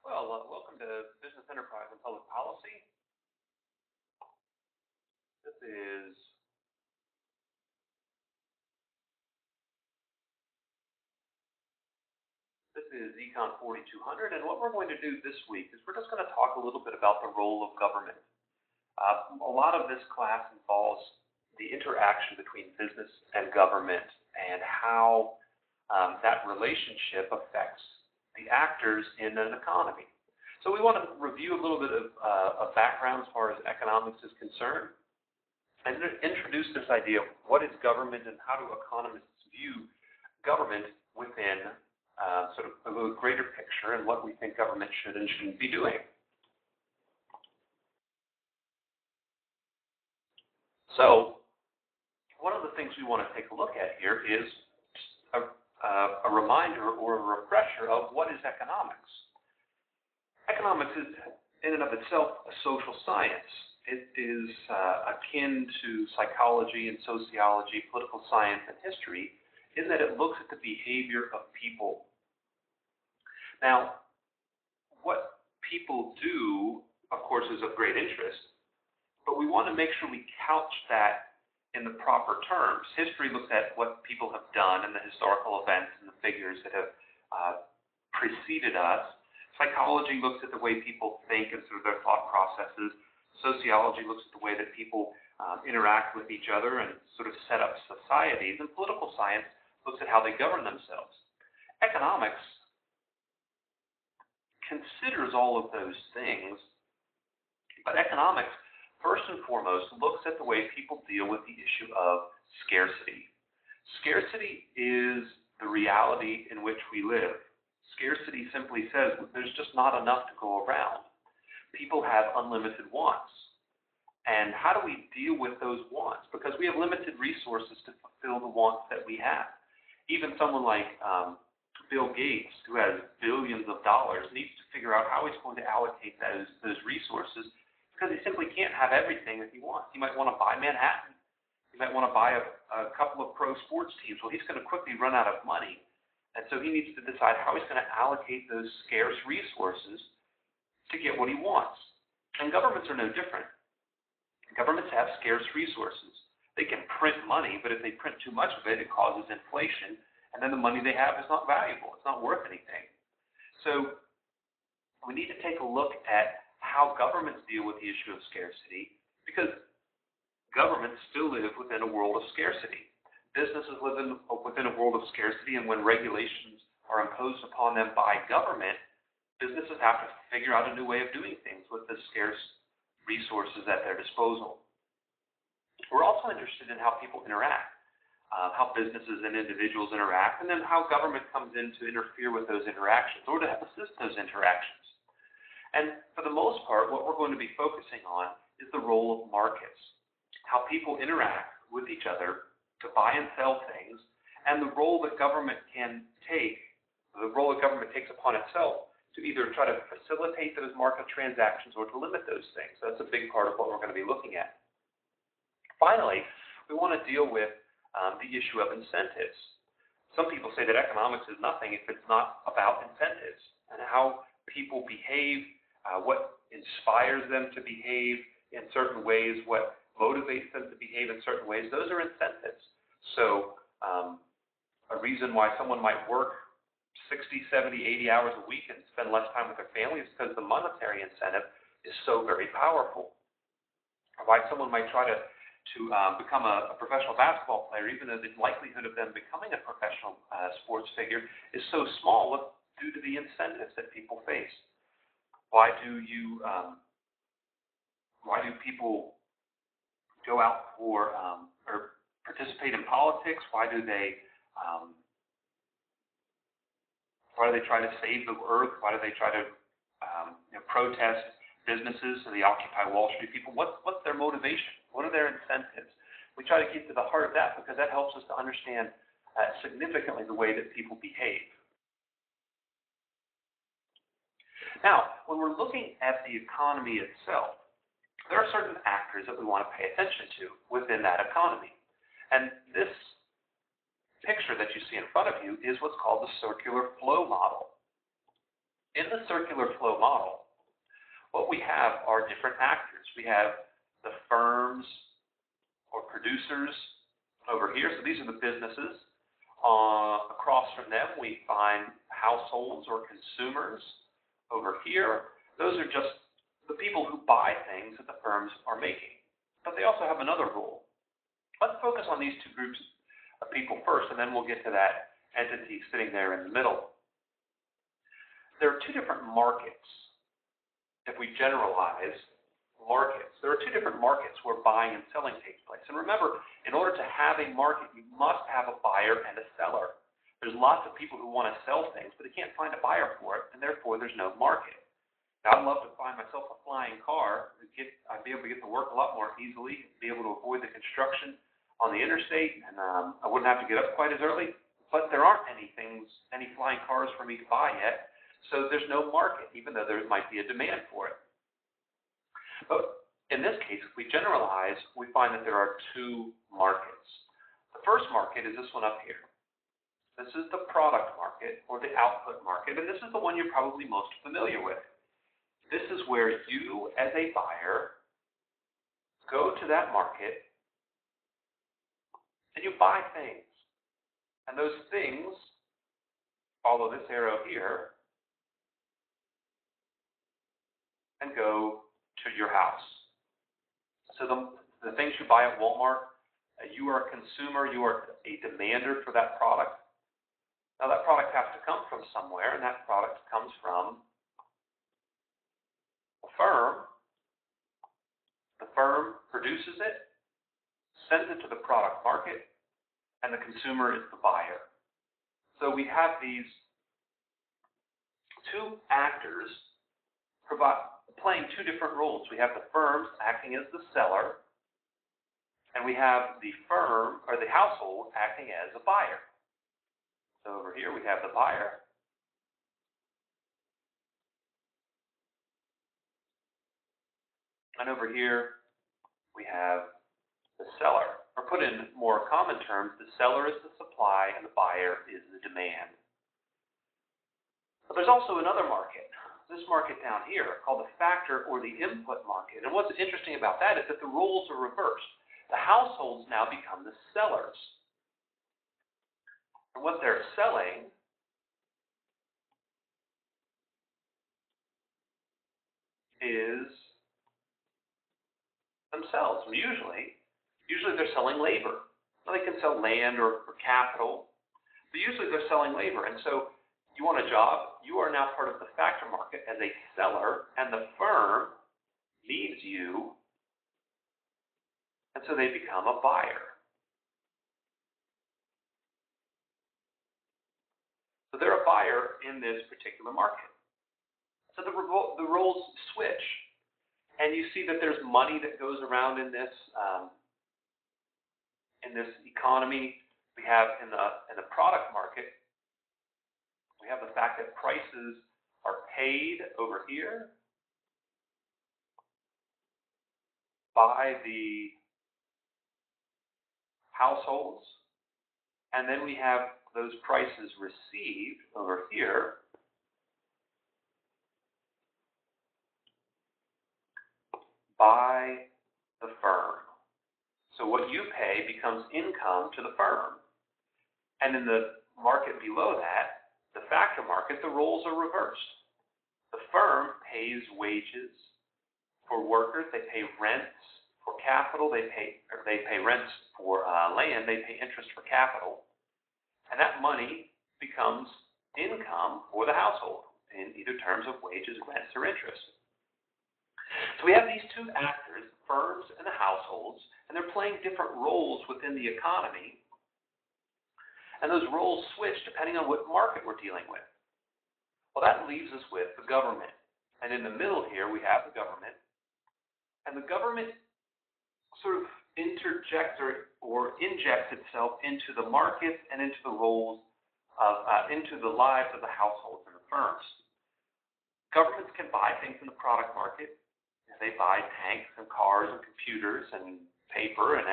Welcome to Business Enterprise and Public Policy. This is ECON4200, and what we're going to do this week is we're just going to talk a little bit about the role of government. A lot of this class involves the interaction between business and government and how that relationship affects the actors in an economy. So we want to review a little bit of background as far as economics is concerned and introduce this idea of what is government and how do economists view government within sort of a little greater picture and what we think government should and shouldn't be doing. So one of the things we want to take a look at here is a reminder or a refresher of what is economics. Economics is, in and of itself, a social science. It is akin to psychology and sociology, political science, and history, in that it looks at the behavior of people. Now, what people do, of course, is of great interest, but we want to make sure we couch that in the proper terms. History looks at what people have done and the historical events and the figures that have preceded us. Psychology looks at the way people think and sort of their thought processes. Sociology looks at the way that people interact with each other and sort of set up societies. And political science looks at how they govern themselves. Economics considers all of those things, but economics, first and foremost, looks at the way people deal with the issue of scarcity. Scarcity is the reality in which we live. Scarcity simply says that there's just not enough to go around. People have unlimited wants. And how do we deal with those wants? Because we have limited resources to fulfill the wants that we have. Even someone like Bill Gates, who has billions of dollars, needs to figure out how he's going to allocate those resources, because he simply can't have everything that he wants. He might want to buy Manhattan. He might want to buy a couple of pro sports teams. Well, he's going to quickly run out of money. And so he needs to decide how he's going to allocate those scarce resources to get what he wants. And governments are no different. Governments have scarce resources. They can print money, but if they print too much of it, it causes inflation, and then the money they have is not valuable. It's not worth anything. So we need to take a look at how governments deal with the issue of scarcity, because governments still live within a world of scarcity. Businesses live within a world of scarcity, and when regulations are imposed upon them by government, businesses have to figure out a new way of doing things with the scarce resources at their disposal. We're also interested in how people interact, how businesses and individuals interact, and then how government comes in to interfere with those interactions or to assist those interactions. And for the most part, what we're going to be focusing on is the role of markets, how people interact with each other to buy and sell things, and the role that government takes upon itself to either try to facilitate those market transactions or to limit those things. So that's a big part of what we're going to be looking at. Finally, we want to deal with the issue of incentives. Some people say that economics is nothing if it's not about incentives and how people behave, what inspires them to behave in certain ways, what motivates them to behave in certain ways. Those are incentives. So a reason why someone might work 60, 70, 80 hours a week and spend less time with their family is because the monetary incentive is so very powerful. Or why someone might try to become a professional basketball player, even though the likelihood of them becoming a professional sports figure is so small due to the incentives that people face. Why do people go out for or participate in politics? Why do they try to save the earth? Why do they try to protest businesses? So the Occupy Wall Street people. What's their motivation? What are their incentives? We try to get to the heart of that because that helps us to understand significantly the way that people behave. Now, when we're looking at the economy itself, there are certain actors that we want to pay attention to within that economy. And this picture that you see in front of you is what's called the circular flow model. In the circular flow model, what we have are different actors. We have the firms or producers over here. So these are the businesses. Across from them, we find households or consumers over here. Those are just the people who buy things that the firms are making. But they also have another role. Let's focus on these two groups of people first, and then we'll get to that entity sitting there in the middle. There are two different markets. If we generalize markets, there are two different markets where buying and selling takes place. And remember, in order to have a market, you must have a buyer and a seller. There's lots of people who want to sell things, but they can't find a buyer for it, and therefore there's no market. Now, I'd love to find myself a flying car. I'd be able to get to work a lot more easily, be able to avoid the construction on the interstate, and I wouldn't have to get up quite as early. But there aren't any flying cars for me to buy yet. So there's no market, even though there might be a demand for it. But in this case, if we generalize, we find that there are two markets. The first market is this one up here. This is the product market or the output market, and this is the one you're probably most familiar with. This is where you, as a buyer, go to that market and you buy things. And those things follow this arrow here and go to your house. So the things you buy at Walmart, you are a consumer, you are a demander for that product. Now that product has to come from somewhere, and that product comes from a firm. The firm produces it, sends it to the product market, and the consumer is the buyer. So we have these two actors playing two different roles. We have the firms acting as the seller, and we have the firm or the household acting as a buyer. So over here we have the buyer, and over here we have the seller. Or put in more common terms, the seller is the supply and the buyer is the demand. But there's also another market. This market down here called the factor or the input market. And what's interesting about that is that the roles are reversed. The households now become the sellers. And what they're selling is themselves. Usually they're selling labor. Now they can sell land or capital, but usually they're selling labor. And so you want a job, you are now part of the factor market as a seller, and the firm needs you, and so they become a buyer. So they're a buyer in this particular market. So the roles switch, and you see that there's money that goes around in this economy. We have in the product market, we have the fact that prices are paid over here by the households, and then we have those prices received over here by the firm. So what you pay becomes income to the firm. And in the market below that, the factor market, the roles are reversed. The firm pays wages for workers, they pay rents for capital, they pay rents for land, they pay interest for capital, and that money becomes income for the household in either terms of wages, rents, or interest. So we have these two actors, the firms and the households, and they're playing different roles within the economy. And those roles switch depending on what market we're dealing with. Well, that leaves us with the government. And in the middle here, we have the government. And the government sort of interjects or injects itself into the markets and into the roles into the lives of the households and the firms. Governments can buy things in the product market. They buy tanks and cars and computers and paper and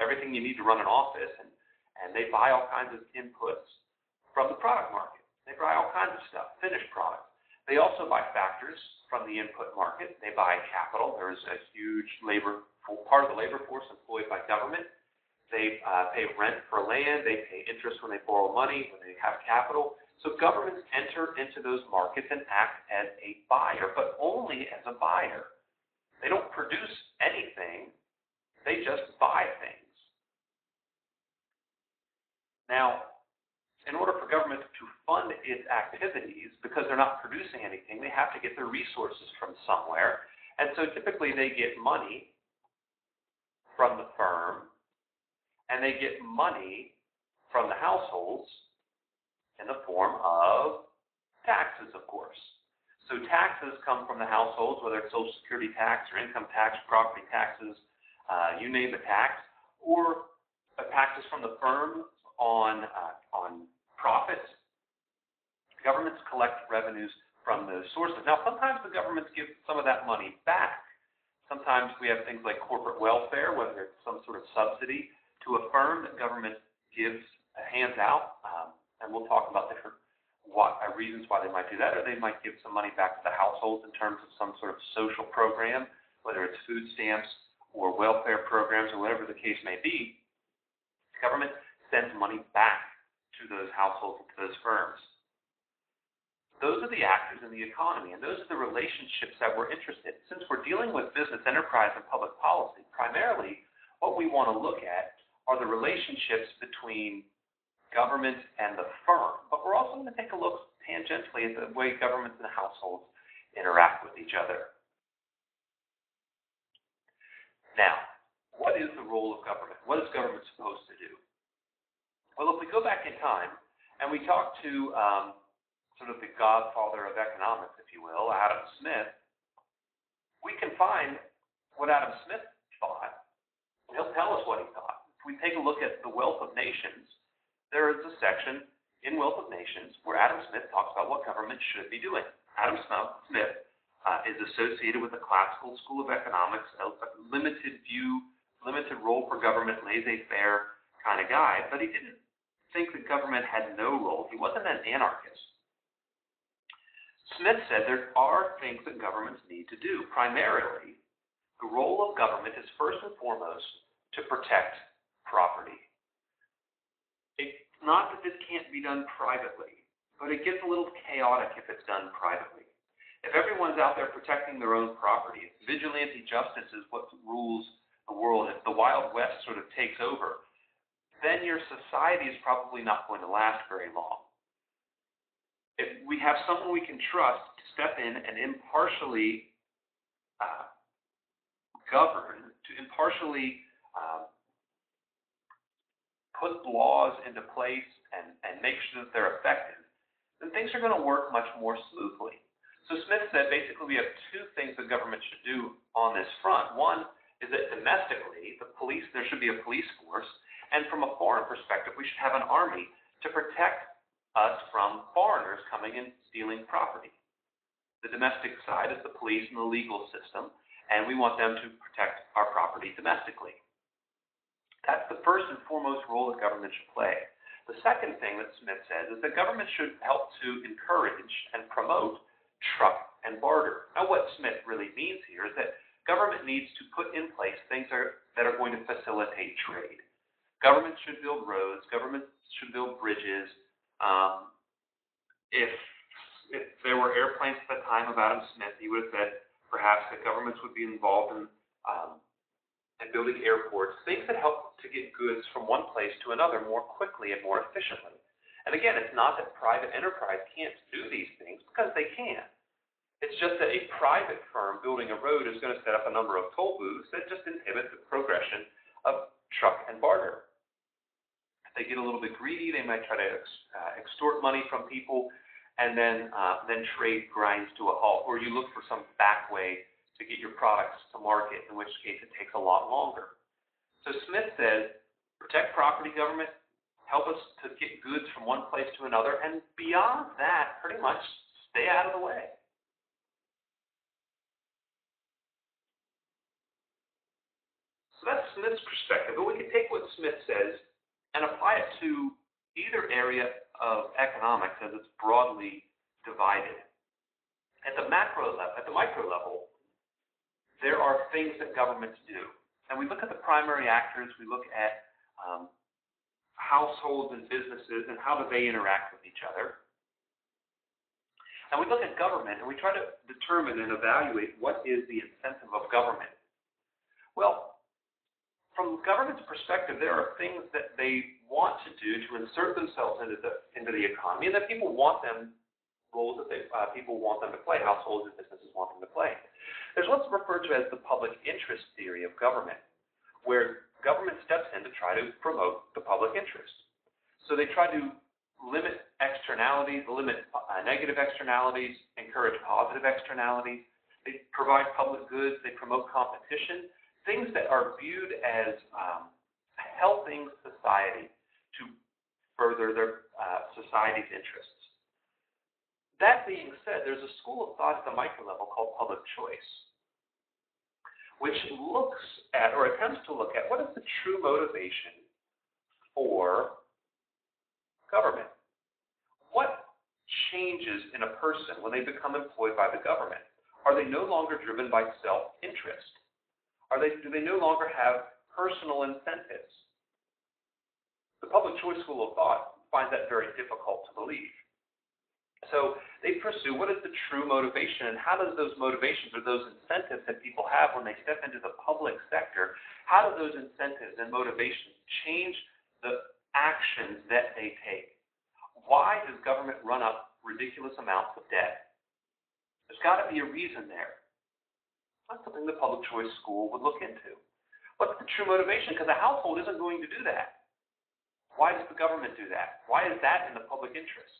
everything you need to run an office, and they buy all kinds of inputs from the product market. They buy all kinds of stuff, finished products. They also buy factors from the input market. They buy capital. There's a huge part of the labor force employed by government. They pay rent for land. They pay interest when they borrow money, when they have capital. So governments enter into those markets and act as a buyer, but only as a buyer. They don't produce anything. They just buy things. Now, in order for government to fund its activities, because they're not producing anything, they have to get their resources from somewhere. And so typically they get money from the firm, and they get money from the households in the form of taxes, of course. So taxes come from the households, whether it's Social Security tax or income tax, property taxes, you name the tax, or taxes from the firm on profits. Governments collect revenues from those sources. Now, sometimes the governments give some of that money back. Sometimes we have things like corporate welfare, whether it's some sort of subsidy to a firm that government hands out, and we'll talk about different reasons why they might do that, or they might give some money back to the households in terms of some sort of social program, whether it's food stamps or welfare programs or whatever the case may be. Government sends money back to those households and to those firms. Those are the actors in the economy, and those are the relationships that we're interested in. Since we're dealing with business enterprise and public policy, primarily what we want to look at are the relationships between government and the firm. But we're also going to take a look tangentially at the way governments and households interact with each other. Now, what is the role of government? What is government supposed to do? Well, if we go back in time and we talk to sort of the godfather of economics, if you will, Adam Smith, we can find what Adam Smith thought. He'll tell us what he thought. If we take a look at the Wealth of Nations, there is a section in Wealth of Nations where Adam Smith talks about what government should be doing. Adam Smith is associated with the classical school of economics, a limited role for government, laissez-faire kind of guy, but he didn't think that government had no role. He wasn't an anarchist. Smith said there are things that governments need to do. Primarily, the role of government is first and foremost to protect property. It's not that this can't be done privately, but it gets a little chaotic if it's done privately. If everyone's out there protecting their own property, if vigilante justice is what rules the world, if the Wild West sort of takes over, then your society is probably not going to last very long. If we have someone we can trust to step in and impartially govern, to impartially put laws into place and make sure that they're effective, then things are going to work much more smoothly. So Smith said basically we have two things the government should do on this front. One is that domestically, there should be a police force, and from a foreign perspective, we should have an army to protect us from foreigners coming and stealing property. The domestic side is the police and the legal system, and we want them to protect our property domestically. That's the first and foremost role that government should play. The second thing that Smith says is that government should help to encourage and promote truck and barter. Now, what Smith really means here is that government needs to put in place things that are going to facilitate trade. Government should build roads. Government should build bridges. If there were airplanes at the time of Adam Smith, he would have said perhaps that governments would be involved in building airports, things that help to get goods from one place to another more quickly and more efficiently. And again, it's not that private enterprise can't do these things, because they can. It's just that a private firm building a road is going to set up a number of toll booths that just inhibit the progression of truck and barter. If they get a little bit greedy, they might try to extort money from people, and then trade grinds to a halt, or you look for some back way to get your products to market, in which case it takes a lot longer. So Smith says, protect property, government, help us to get goods from one place to another, and beyond that, pretty much stay out of the way. So that's Smith's perspective, but we can take what Smith says and apply it to either area of economics as it's broadly divided. At the macro level, at the micro level, there are things that governments do. And we look at the primary actors, we look at households and businesses and how do they interact with each other. And we look at government and we try to determine and evaluate what is the incentive of government. Well, from government's perspective, there are things that they want to do to insert themselves into the economy, and that people want them, roles that people want them to play, households and businesses want them to play. There's what's referred to as the public interest theory of government, where government steps in to try to promote the public interest. So they try to limit externalities, limit negative externalities, encourage positive externalities. They provide public goods, they promote competition, things that are viewed as helping society to further their society's interests. That being said, there's a school of thought at the micro level called public choice, which looks at, or attempts to look at, what is the true motivation for government? What changes in a person when they become employed by the government? Are they no longer driven by self-interest? Do they no longer have personal incentives? The public choice school of thought finds that very difficult to believe. So they pursue what is the true motivation, and how does those motivations or those incentives that people have when they step into the public sector, how do those incentives and motivations change the actions that they take? Why does government run up ridiculous amounts of debt? There's got to be a reason there. That's something the public choice school would look into. What's the true motivation? Because a household isn't going to do that. Why does the government do that? Why is that in the public interest?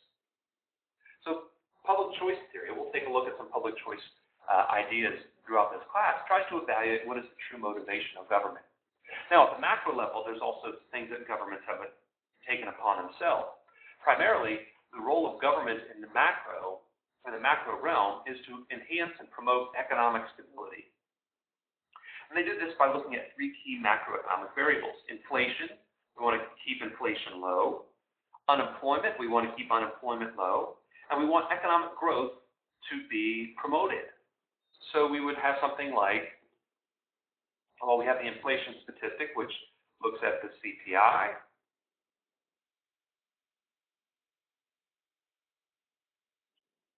So public choice theory, we'll take a look at some public choice ideas throughout this class, tries to evaluate what is the true motivation of government. Now, at the macro level, there's also things that governments have taken upon themselves. Primarily, the role of government in the macro realm is to enhance and promote economic stability. And they do this by looking at three key macroeconomic variables. Inflation, we want to keep inflation low. Unemployment, we want to keep unemployment low. And we want economic growth to be promoted. So we would have something like, well, we have the inflation statistic, which looks at the CPI.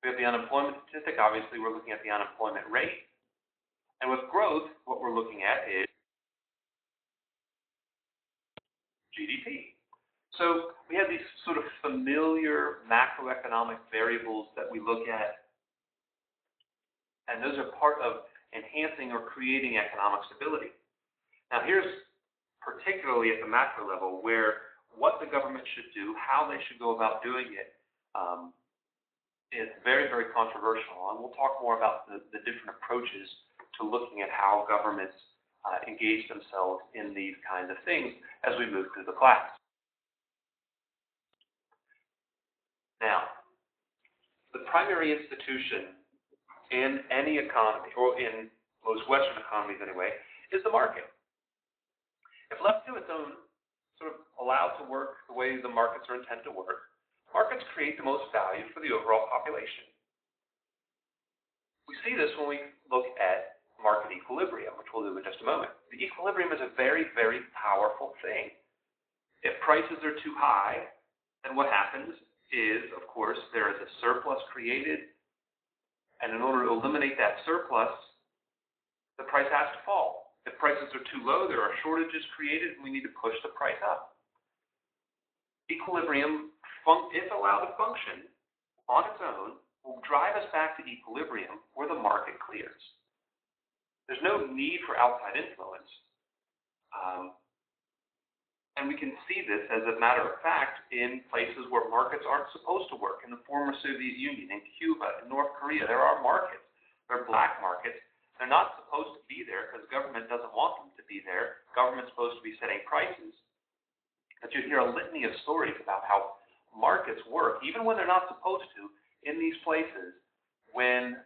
We have the unemployment statistic. Obviously, we're looking at the unemployment rate. And with growth, what we're looking at is GDP. So we have these sort of familiar macroeconomic variables that we look at, and those are part of enhancing or creating economic stability. Now here's particularly at the macro level where what the government should do, how they should go about doing it, is very, very controversial. And we'll talk more about the different approaches to looking at how governments engage themselves in these kinds of things as we move through the class. Now, the primary institution in any economy, or in most Western economies anyway, is the market. If left to its own, sort of allowed to work the way the markets are intended to work, markets create the most value for the overall population. We see this when we look at market equilibrium, which we'll do in just a moment. The equilibrium is a very, very powerful thing. If prices are too high, then what happens is, of course, there is a surplus created, and in order to eliminate that surplus, the price has to fall. If prices are too low, there are shortages created, and we need to push the price up. Equilibrium, if allowed to function on its own, will drive us back to equilibrium where the market clears. There's no need for outside influence. And we can see this, as a matter of fact, in places where markets aren't supposed to work. In the former Soviet Union, in Cuba, in North Korea, there are markets. They're black markets. They're not supposed to be there because government doesn't want them to be there. Government's supposed to be setting prices. But you hear a litany of stories about how markets work, even when they're not supposed to, in these places, when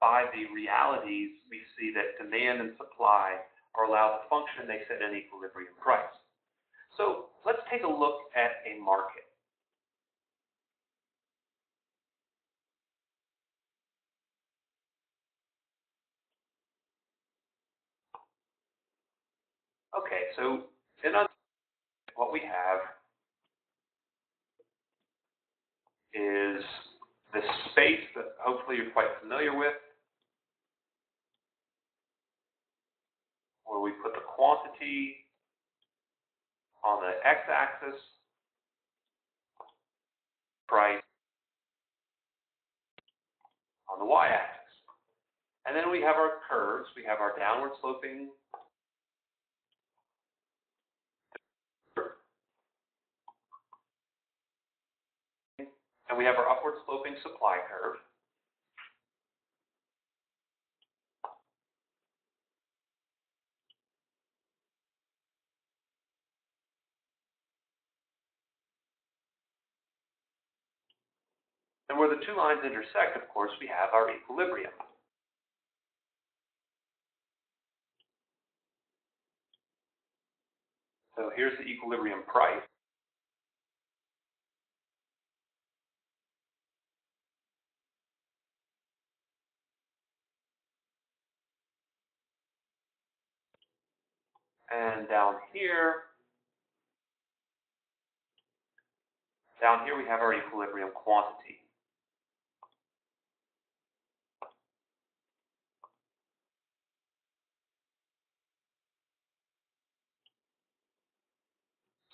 by the realities we see that demand and supply are allowed to function, they set an equilibrium price. So let's take a look at a market. so in other words, what we have is this space that hopefully you're quite familiar with, where we put the quantity on the x-axis, price on the y-axis. And then we have our curves. We have our downward sloping curve, and we have our upward sloping supply curve. And where the two lines intersect, of course, we have our equilibrium. So here's the equilibrium price. And down here we have our equilibrium quantity.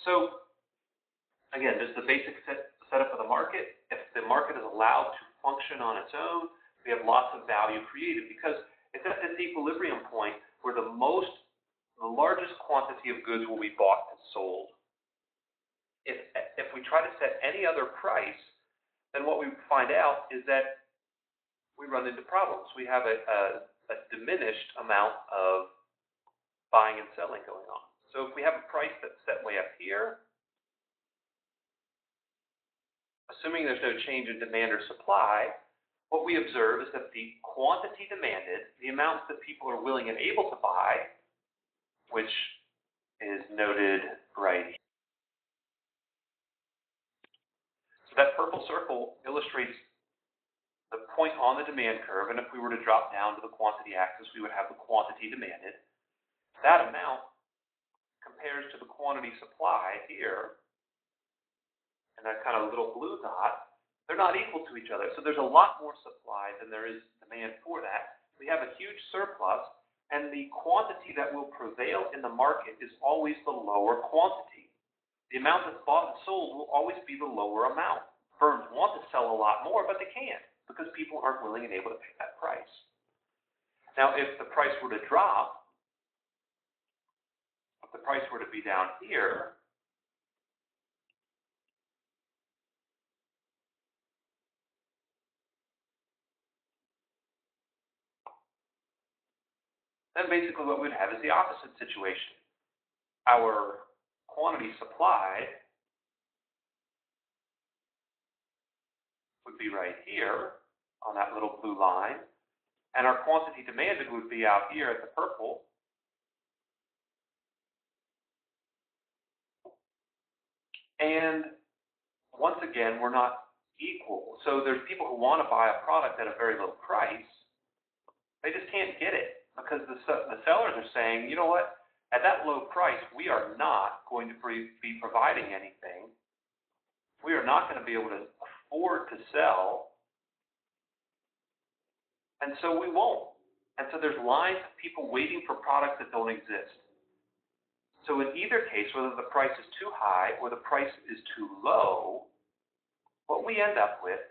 So again, this is the basic setup of the market. If the market is allowed to function on its own, we have lots of value created because it's at this equilibrium point where the largest quantity of goods will be bought and sold. If we try to set any other price, then what we find out is that we run into problems. We have a diminished amount of buying and selling going on. So if we have a price that's set way up here, assuming there's no change in demand or supply, what we observe is that the quantity demanded, the amounts that people are willing and able to buy, which is noted right here. So that purple circle illustrates the point on the demand curve, and if we were to drop down to the quantity axis, we would have the quantity demanded. That amount compares to the quantity supply here, and that kind of little blue dot. They're not equal to each other. So there's a lot more supply than there is demand for that. We have a huge surplus, and the quantity that will prevail in the market is always the lower quantity. The amount that's bought and sold will always be the lower amount. Firms want to sell a lot more, but they can't because people aren't willing and able to pay that price. Now, if the price were to drop, if the price were to be down here, then basically what we'd have is the opposite situation. Our quantity supplied would be right here on that little blue line, and our quantity demanded would be out here at the purple. And once again, we're not equal. So there's people who want to buy a product at a very low price. They just can't get it because the sellers are saying, you know what, at that low price, we are not going to be providing anything. We are not going to be able to afford to sell. And so we won't. And so there's lines of people waiting for products that don't exist. So in either case, whether the price is too high or the price is too low, what we end up with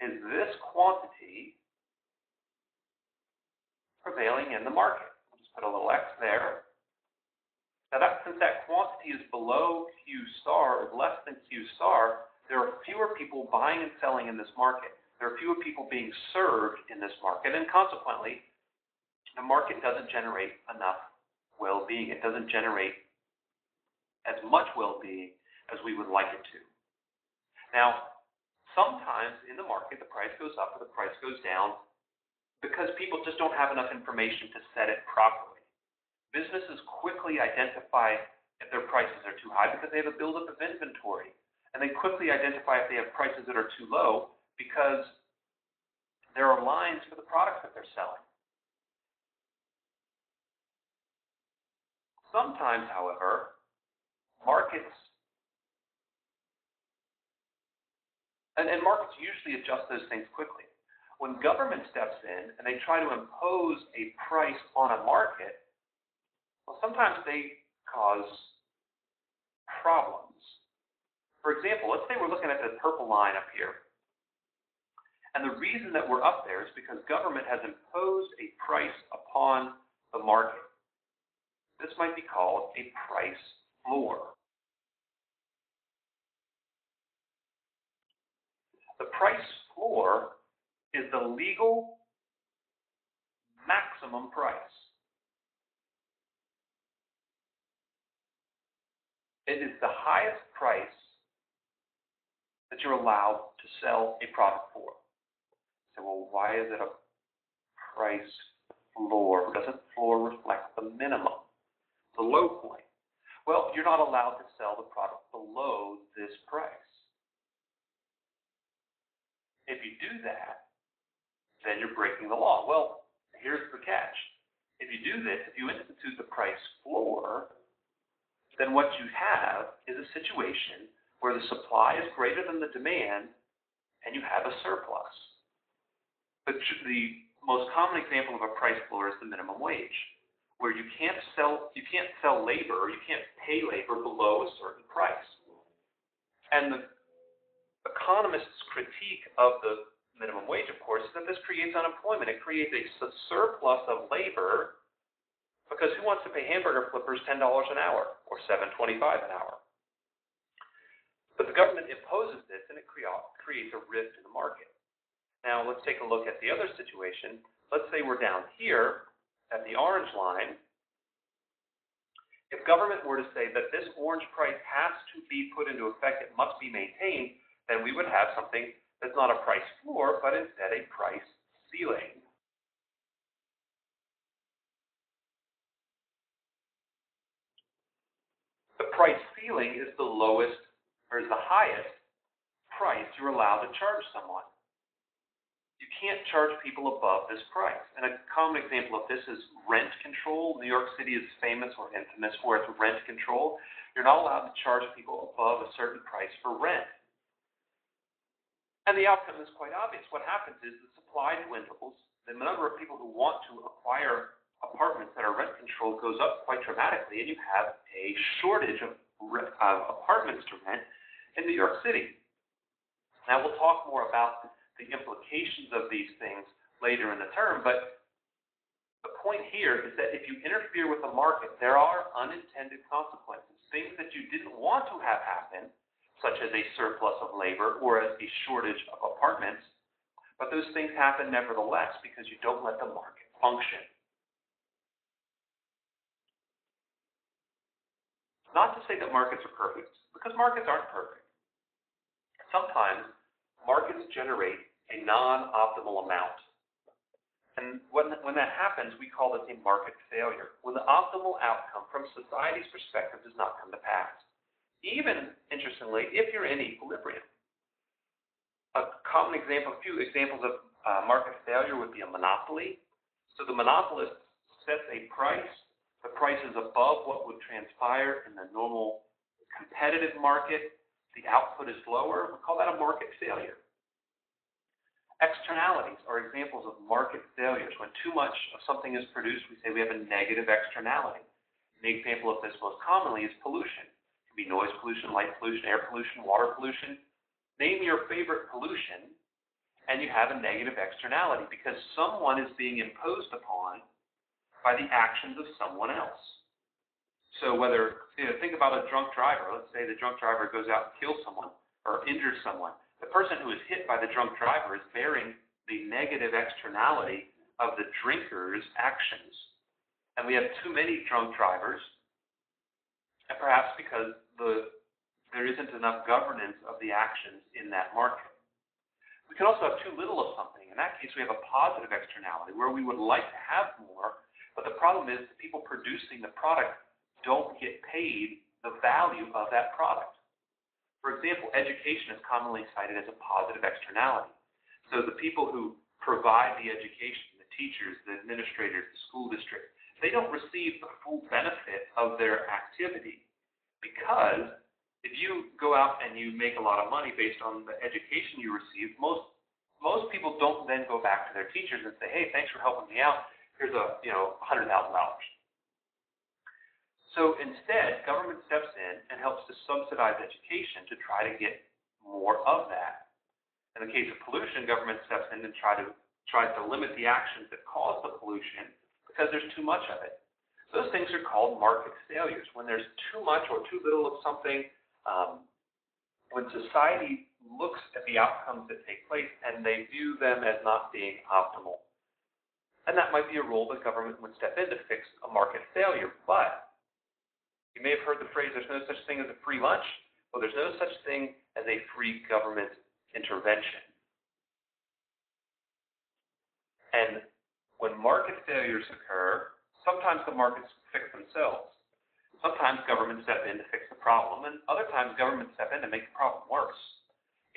is this quantity prevailing in the market. We'll just put a little X there. Now, since that quantity is below Q star or less than Q star, there are fewer people buying and selling in this market. There are fewer people being served in this market, and consequently, the market doesn't generate enough well-being. It doesn't generate as much well-being as we would like it to. Now, sometimes in the market, the price goes up or the price goes down because people just don't have enough information to set it properly. Businesses quickly identify if their prices are too high because they have a buildup of inventory. And they quickly identify if they have prices that are too low because there are lines for the products that they're selling. Sometimes, however, markets, and markets usually adjust those things quickly. When government steps in and they try to impose a price on a market, well, sometimes they cause problems. For example, let's say we're looking at the purple line up here. And the reason that we're up there is because government has imposed a price upon the market. This might be called a price floor. The price floor is the legal maximum price. It is the highest price that you're allowed to sell a product for. So, well, why is it a price floor? Doesn't floor reflect the minimum, the low point? Well, you're not allowed to sell the product below this price. If you do that, then you're breaking the law. Well, here's the catch. If you do this, if you institute the price floor, then what you have is a situation where the supply is greater than the demand and you have a surplus. But the most common example of a price floor is the minimum wage, where you can't sell labor, or you can't pay labor below a certain price. And the economists' critique of the minimum wage, of course, is that this creates unemployment. It creates a surplus of labor, because who wants to pay hamburger flippers $10 an hour or $7.25 an hour? But the government imposes this, and it creates a rift in the market. Now, let's take a look at the other situation. Let's say we're down here at the orange line. If government were to say that this orange price has to be put into effect, it must be maintained, then we would have something that's not a price floor, but instead a price ceiling. The price ceiling is the lowest, or is the highest price you're allowed to charge someone. You can't charge people above this price. And a common example of this is rent control. New York City is famous or infamous for its rent control. You're not allowed to charge people above a certain price for rent. And the outcome is quite obvious. What happens is the supply dwindles, the number of people who want to acquire apartments that are rent controlled goes up quite dramatically, and you have a shortage of apartments to rent in New York City. Now, we'll talk more about the implications of these things later in the term, but the point here is that if you interfere with the market, there are unintended consequences, things that you didn't want to have happen, such as a surplus of labor or a shortage of apartments, but those things happen nevertheless because you don't let the market function. Not to say that markets are perfect, because markets aren't perfect. Sometimes markets generate a non-optimal amount. And when that happens, we call this a market failure, when the optimal outcome from society's perspective does not come to pass. Even, interestingly, if you're in equilibrium. A common example, a few examples of market failure would be a monopoly. So the monopolist sets a price. The price is above what would transpire in the normal competitive market. The output is lower. We call that a market failure. Externalities are examples of market failures. When too much of something is produced, we say we have a negative externality. An example of this most commonly is pollution. It can be noise pollution, light pollution, air pollution, water pollution. Name your favorite pollution, and you have a negative externality because someone is being imposed upon by the actions of someone else. So think about a drunk driver. Let's say the drunk driver goes out and kills someone or injures someone. The person who is hit by the drunk driver is bearing the negative externality of the drinker's actions. And we have too many drunk drivers, and perhaps because there isn't enough governance of the actions in that market. We can also have too little of something. In that case, we have a positive externality where we would like to have more, but the problem is the people producing the product don't get paid the value of that product. For example, education is commonly cited as a positive externality. So the people who provide the education, the teachers, the administrators, the school district, they don't receive the full benefit of their activity, because if you go out and you make a lot of money based on the education you received, most people don't then go back to their teachers and say, hey, thanks for helping me out. Here's $100,000. So instead, government steps in and helps to subsidize education to try to get more of that. In the case of pollution, government steps in and tries to limit the actions that cause the pollution because there's too much of it. Those things are called market failures. When there's too much or too little of something, when society looks at the outcomes that take place and they view them as not being optimal. And that might be a role that government would step in to fix a market failure. But you may have heard the phrase, there's no such thing as a free lunch. Well, there's no such thing as a free government intervention. And when market failures occur, sometimes the markets fix themselves. Sometimes governments step in to fix the problem, and other times governments step in to make the problem worse.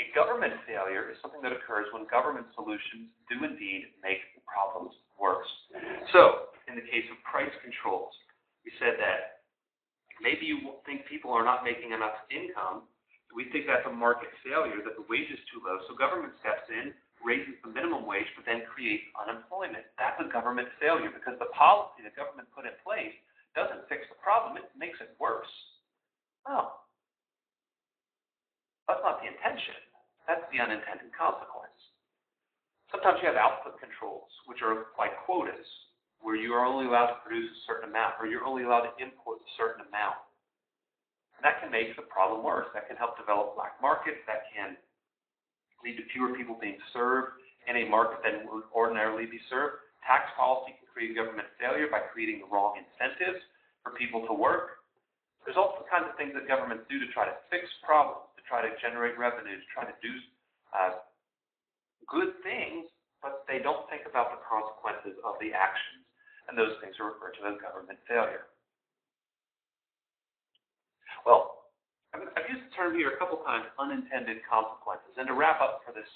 A government failure is something that occurs when government solutions do indeed make the problems worse. So, in the case of price controls, we said that maybe you think people are not making enough income. We think that's a market failure, that the wage is too low. So government steps in, raises the minimum wage, but then creates unemployment. That's a government failure because the policy the government put in place doesn't fix the problem, it makes it worse. Oh, that's not the intention. That's the unintended consequence. Sometimes you have output controls, which are like quotas, where you are only allowed to produce a certain amount, or you're only allowed to import a certain amount. And that can make the problem worse. That can help develop black markets. That can lead to fewer people being served in a market that would ordinarily be served. Tax policy can create government failure by creating the wrong incentives for people to work. There's all kinds of things that governments do to try to fix problems, to try to generate revenue, to try to do good things, but they don't think about the consequences of the actions. And those things are referred to as government failure. Well, I've used the term here a couple times, unintended consequences. And to wrap up for this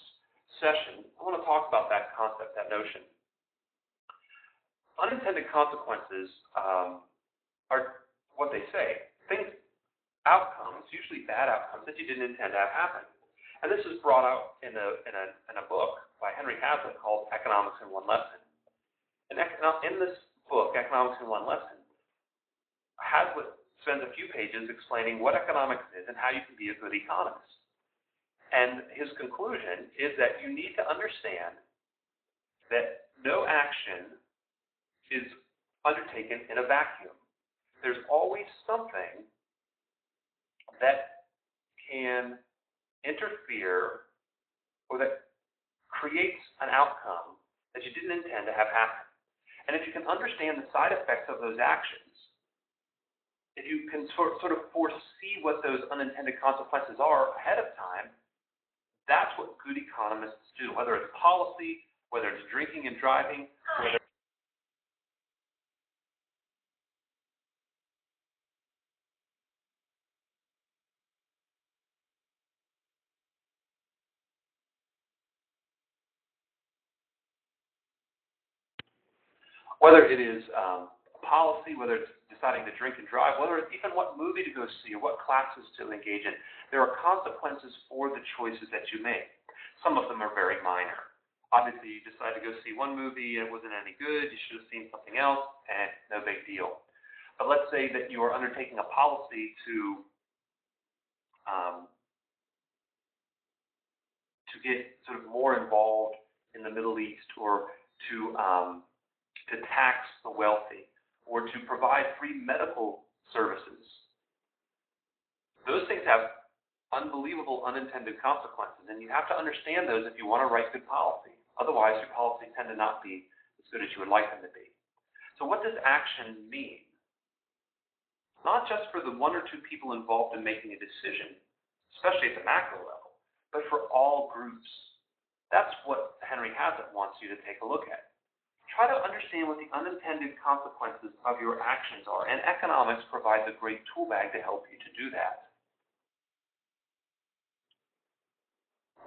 session, I want to talk about that concept, that notion. Unintended consequences are what they say. Outcomes, usually bad outcomes, that you didn't intend to have happen. And this is brought out in a book by Henry Hazlitt called Economics in One Lesson. In this book, Economics in One Lesson, Hazlitt spends a few pages explaining what economics is and how you can be a good economist. And his conclusion is that you need to understand that no action is undertaken in a vacuum. There's always something that can interfere or that creates an outcome that you didn't intend to have happen. And if you can understand the side effects of those actions, if you can sort of foresee what those unintended consequences are ahead of time, that's what good economists do, whether it's policy, whether it's drinking and driving, whether it is policy, whether it's deciding to drink and drive, whether it's even what movie to go see or what classes to engage in. There are consequences for the choices that you make. Some of them are very minor. Obviously, you decide to go see one movie and it wasn't any good, you should have seen something else, and no big deal. But let's say that you are undertaking a policy to get sort of more involved in the Middle East, or to tax the wealthy, or to provide free medical services. Those things have unbelievable unintended consequences, and you have to understand those if you want to write good policy. Otherwise, your policies tend to not be as good as you would like them to be. So what does action mean? Not just for the one or two people involved in making a decision, especially at the macro level, but for all groups. That's what Henry Hazlitt wants you to take a look at. Try to understand what the unintended consequences of your actions are, and economics provides a great tool bag to help you to do that.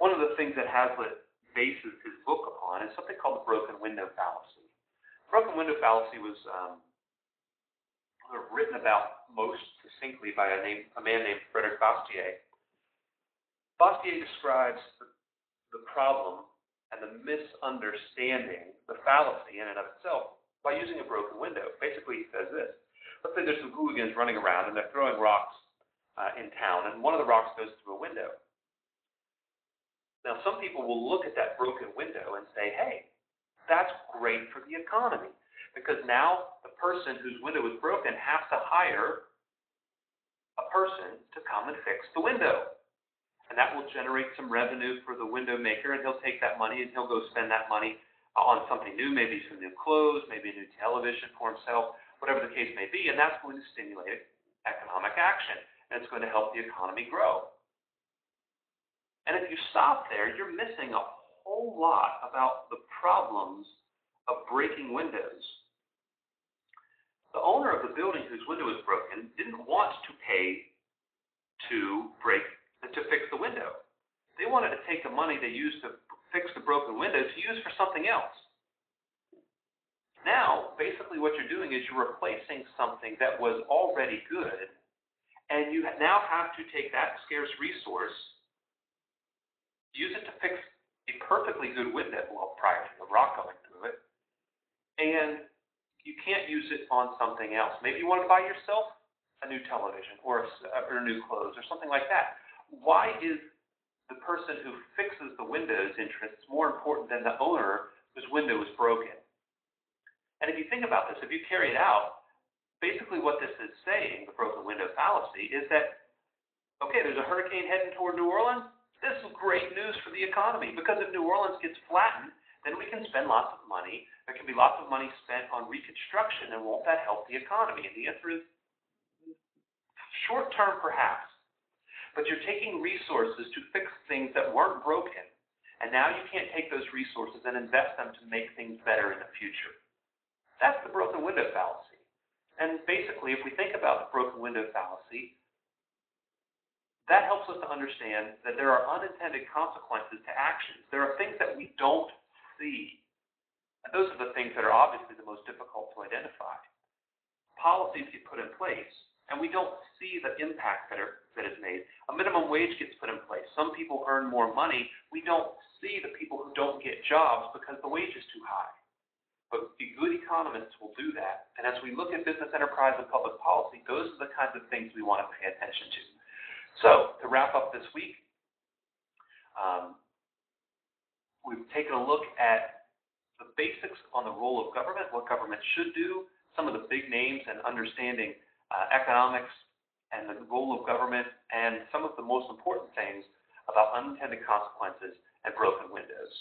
One of the things that Hazlitt bases his book upon is something called the broken window fallacy. Broken window fallacy was written about most succinctly by a man named Frederick Bastiat. Bastiat describes the problem and the misunderstanding, the fallacy in and of itself, by using a broken window. Basically, he says this. Let's say there's some hooligans running around and they're throwing rocks in town, and one of the rocks goes through a window. Now, some people will look at that broken window and say, hey, that's great for the economy, because now the person whose window is broken has to hire a person to come and fix the window. And that will generate some revenue for the window maker, and he'll take that money and he'll go spend that money on something new, maybe some new clothes, maybe a new television for himself, whatever the case may be, and that's going to stimulate economic action, and it's going to help the economy grow. And if you stop there, you're missing a whole lot about the problems of breaking windows. The owner of the building whose window was broken didn't want to pay to fix the window. They wanted to take the money they used to fix the broken window to use for something else. Now, basically what you're doing is you're replacing something that was already good, and you now have to take that scarce resource, use it to fix a perfectly good window, well, prior to the rock going through it, and you can't use it on something else. Maybe you want to buy yourself a new television or new clothes or something like that. Why is the person who fixes the window's interests more important than the owner whose window is broken? And if you think about this, if you carry it out, basically what this is saying, the broken window fallacy, is that, okay, there's a hurricane heading toward New Orleans. This is great news for the economy, because if New Orleans gets flattened, then we can spend lots of money. There can be lots of money spent on reconstruction, and won't that help the economy? And the answer is short term, perhaps. But you're taking resources to fix things that weren't broken, and now you can't take those resources and invest them to make things better in the future. That's the broken window fallacy. And basically, if we think about the broken window fallacy, that helps us to understand that there are unintended consequences to actions. There are things that we don't see. And those are the things that are obviously the most difficult to identify. Policies get put in place, and we don't see the impact that is made. A minimum wage gets put in place. Some people earn more money. We don't see the people who don't get jobs because the wage is too high. But the good economists will do that. And as we look at business enterprise and public policy, those are the kinds of things we want to pay attention to. So, to wrap up this week, we've taken a look at the basics on the role of government, what government should do, some of the big names, and understanding economics and the role of government, and some of the most important things about unintended consequences and broken windows.